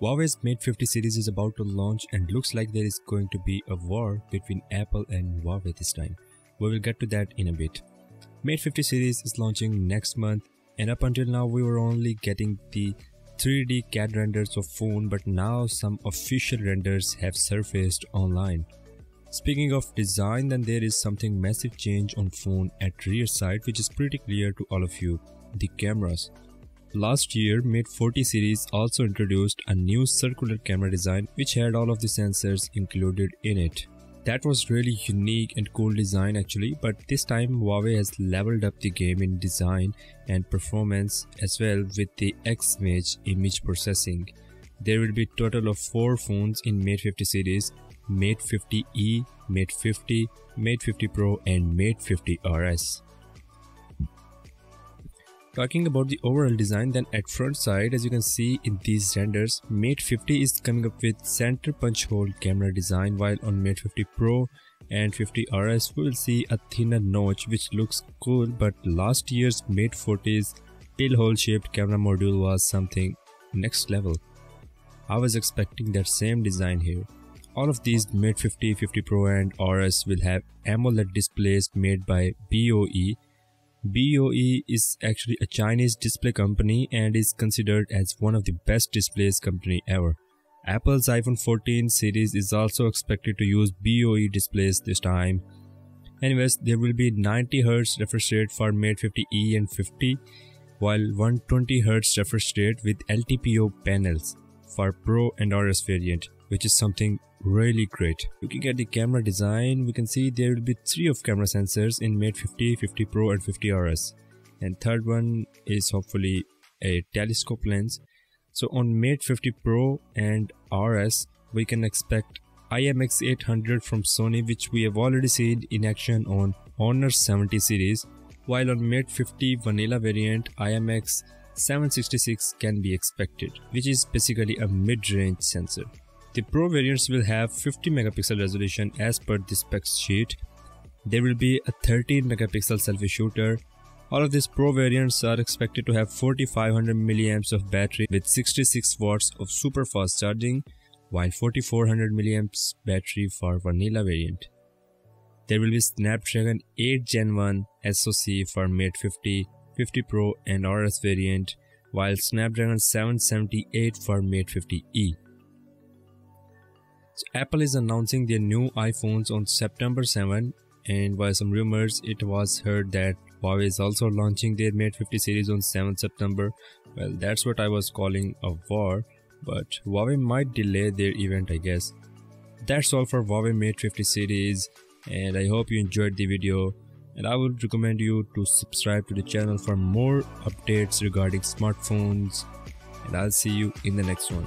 Huawei's Mate 50 series is about to launch and looks like there is going to be a war between Apple and Huawei this time. We will get to that in a bit. Mate 50 series is launching next month, and up until now we were only getting the 3D CAD renders of phone, but now some official renders have surfaced online. Speaking of design, then there is something massive change on phone at rear side which is pretty clear to all of you, the cameras. Last year, Mate 40 series also introduced a new circular camera design which had all of the sensors included in it. That was really unique and cool design actually, but this time Huawei has leveled up the game in design and performance as well with the X-Image image processing. There will be a total of 4 phones in Mate 50 series: Mate 50e, Mate 50, Mate 50 Pro and Mate 50 RS. Talking about the overall design, then at front side, as you can see in these renders, Mate 50 is coming up with center punch hole camera design, while on Mate 50 Pro and 50 RS we will see a thinner notch which looks cool, but last year's Mate 40's pill hole shaped camera module was something next level. I was expecting that same design here. All of these Mate 50, 50 Pro and RS will have AMOLED displays made by BOE. BOE is actually a Chinese display company and is considered as one of the best displays company ever. Apple's iPhone 14 series is also expected to use BOE displays this time. Anyways, there will be 90Hz refresh rate for Mate 50e and 50, while 120Hz refresh rate with LTPO panels for Pro and RS variant, which is something really great. Looking at the camera design, we can see there will be 3 of camera sensors in Mate 50, 50 Pro and 50 RS, and third one is hopefully a telescope lens. So on Mate 50 Pro and RS we can expect IMX800 from Sony, which we have already seen in action on Honor 70 series, while on Mate 50 vanilla variant IMX766 can be expected, which is basically a mid-range sensor. The Pro variants will have 50 megapixel resolution as per the specs sheet. There will be a 13 megapixel selfie shooter. All of these Pro variants are expected to have 4500 milliamps of battery with 66 watts of super fast charging, while 4400 milliamps battery for vanilla variant. There will be Snapdragon 8 Gen 1 SoC for Mate 50, 50 Pro and RS variant, while Snapdragon 778 for Mate 50e. So Apple is announcing their new iPhones on September 7, and by some rumors it was heard that Huawei is also launching their Mate 50 series on 7 September. Well, that's what I was calling a war, but Huawei might delay their event, I guess. That's all for Huawei Mate 50 series, and I hope you enjoyed the video, and I would recommend you to subscribe to the channel for more updates regarding smartphones, and I'll see you in the next one.